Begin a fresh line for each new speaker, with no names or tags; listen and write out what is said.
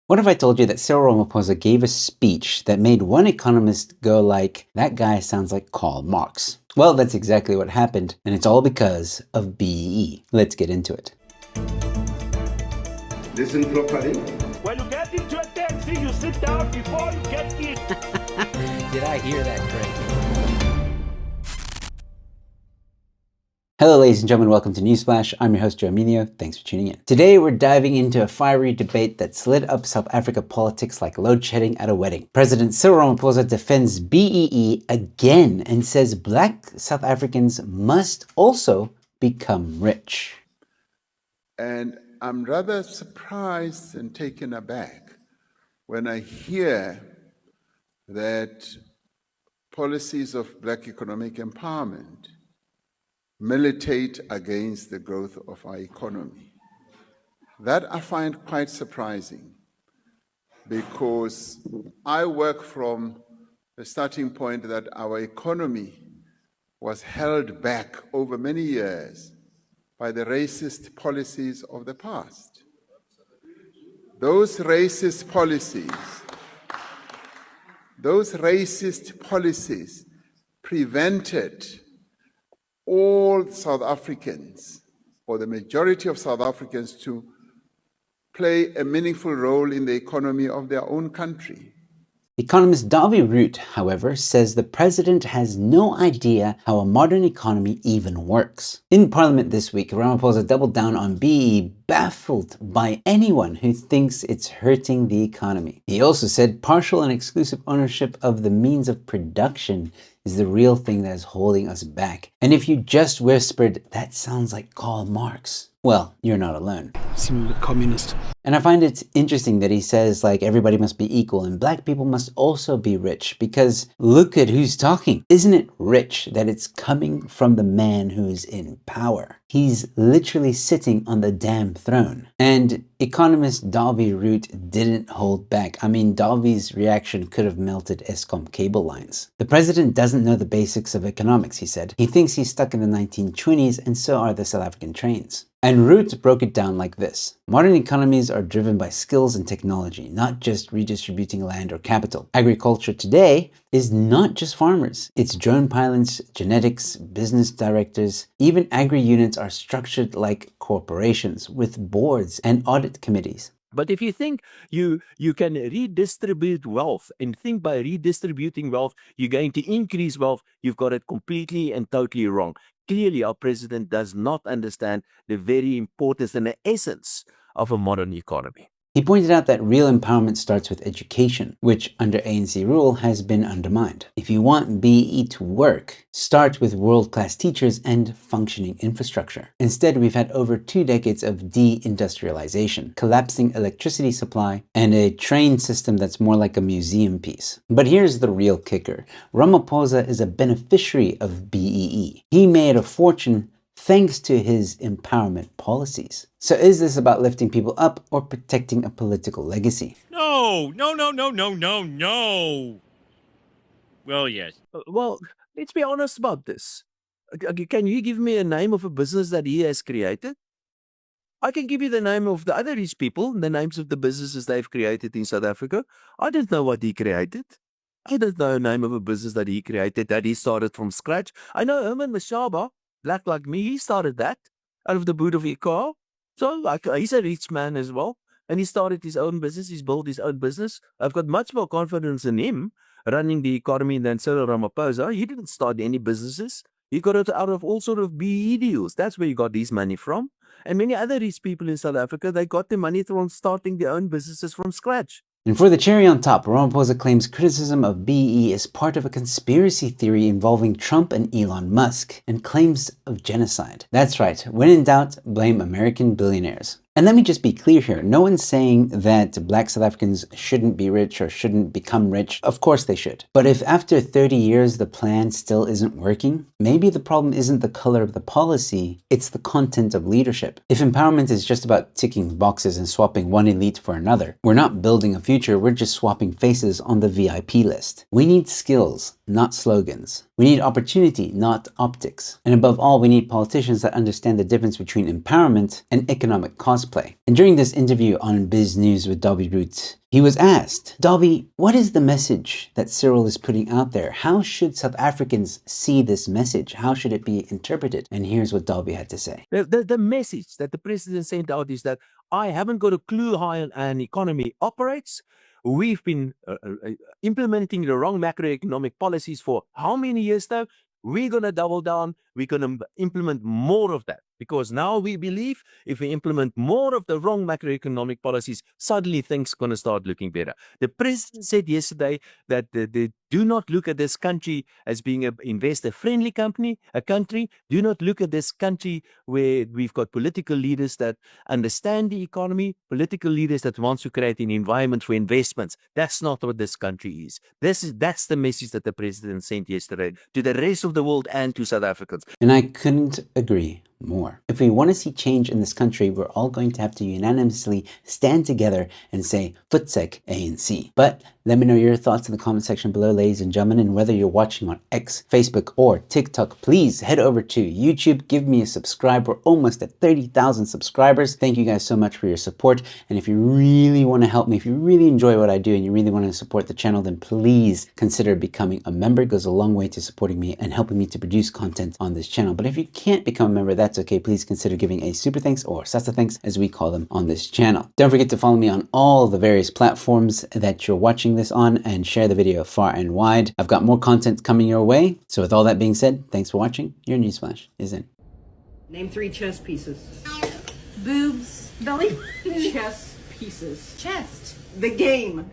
What if I told you that Cyril Ramaphosa gave a speech that made one economist go like, that guy sounds like Karl Marx? Well, that's exactly what happened, and it's all because of BEE. Let's get into it.
Listen properly.
When you get into a taxi, you sit down before you get in.
Did I hear that correctly? Hello ladies and gentlemen, welcome to Newsflash. I'm your host, Emilio. Thanks for tuning in. Today we're diving into a fiery debate that's lit up South Africa politics like load shedding at a wedding. President Cyril Ramaphosa defends BEE again and says black South Africans must also become rich.
And I'm rather surprised and taken aback when I hear that policies of black economic empowerment militate against the growth of our economy. That I find quite surprising because I work from the starting point that our economy was held back over many years by the racist policies of the past. Those racist policies prevented all South Africans, or the majority of South Africans, to play a meaningful role in the economy of their own country.
Economist Dawie Roodt, however, says the president has no idea how a modern economy even works. In Parliament this week, Ramaphosa doubled down on BEE, baffled by anyone who thinks it's hurting the economy. He also said partial and exclusive ownership of the means of production is the real thing that is holding us back. And if you just whispered, that sounds like Karl Marx, well, you're not alone.
Some communist.
And I find it interesting that he says like everybody must be equal and black people must also be rich, because look at who's talking. Isn't it rich that it's coming from the man who's in power? He's literally sitting on the damn throne. And economist Dawie Roodt didn't hold back. I mean, Dawie's reaction could have melted Eskom cable lines. The president doesn't know the basics of economics, he said. He thinks he's stuck in the 1920s, and so are the South African trains. And Roodt broke it down like this. Modern economies are driven by skills and technology, not just redistributing land or capital. Agriculture today is not just farmers. It's drone pilots, genetics, business directors. Even agri-units are structured like corporations with boards and audit committees.
But if you think you can redistribute wealth and think by redistributing wealth, you're going to increase wealth, you've got it completely and totally wrong. Clearly, our president does not understand the very importance and the essence of a modern economy.
He pointed out that real empowerment starts with education, which under ANC rule has been undermined. If you want BEE to work, start with world-class teachers and functioning infrastructure. Instead, we've had over 2 decades of deindustrialization, collapsing electricity supply, and a train system that's more like a museum piece. But here's the real kicker. Ramaphosa is a beneficiary of BEE. He made a fortune thanks to his empowerment policies. So is this about lifting people up or protecting a political legacy?
No. Well, yes.
Well, let's be honest about this. Can you give me a name of a business that he has created? I can give you the name of the other rich people, the names of the businesses they've created in South Africa. I don't know what he created. I don't know the name of a business that he created, that he started from scratch. I know Herman Mashaba, black like me, he started that out of the boot of a car. So he's a rich man as well. And he started his own business. He's built his own business. I've got much more confidence in him running the economy than Cyril Ramaphosa. He didn't start any businesses. He got it out of all sort of BEE deals. That's where he got his money from. And many other rich people in South Africa, they got their money from starting their own businesses from scratch.
And for the cherry on top, Ramaphosa claims criticism of BEE is part of a conspiracy theory involving Trump and Elon Musk, and claims of genocide. That's right, when in doubt, blame American billionaires. And let me just be clear here, no one's saying that black South Africans shouldn't be rich or shouldn't become rich. Of course they should. But if after 30 years the plan still isn't working, maybe the problem isn't the color of the policy, it's the content of leadership. If empowerment is just about ticking boxes and swapping one elite for another, we're not building a future, we're just swapping faces on the VIP list. We need skills, not slogans. We need opportunity, not optics. And above all, we need politicians that understand the difference between empowerment and economic cosplay. And during this interview on Biz News with Dawie Roodt, he was asked, Dawie, what is the message that Cyril is putting out there? How should South Africans see this message? How should it be interpreted? And here's what Dawie had to say.
The message that the president sent out is that I haven't got a clue how an economy operates. We've been implementing the wrong macroeconomic policies for how many years now? We're going to double down. We're going to implement more of that. Because now we believe if we implement more of the wrong macroeconomic policies, suddenly things are going to start looking better. The president said yesterday that they do not look at this country as being an investor-friendly country. Do not look at this country where we've got political leaders that understand the economy, political leaders that want to create an environment for investments. That's not what this country is. That's the message that the president sent yesterday to the rest of the world and to South Africans.
And I couldn't agree more. If we want to see change in this country, we're all going to have to unanimously stand together and say, Futsek ANC. But let me know your thoughts in the comment section below, ladies and gentlemen. And whether you're watching on X, Facebook, or TikTok, please head over to YouTube. Give me a subscribe. We're almost at 30,000 subscribers. Thank you guys so much for your support. And if you really want to help me, if you really enjoy what I do and you really want to support the channel, then please consider becoming a member. It goes a long way to supporting me and helping me to produce content on this channel. But if you can't become a member, that's okay. Please consider giving a super thanks or sasa thanks, as we call them on this channel. Don't forget to follow me on all the various platforms that you're watching this on and share the video far and wide. I've got more content coming your way. So with all that being said, thanks for watching. Your Newsflash is in.
Name 3 chess pieces. Boobs. Belly. Chess pieces. Chest. The game.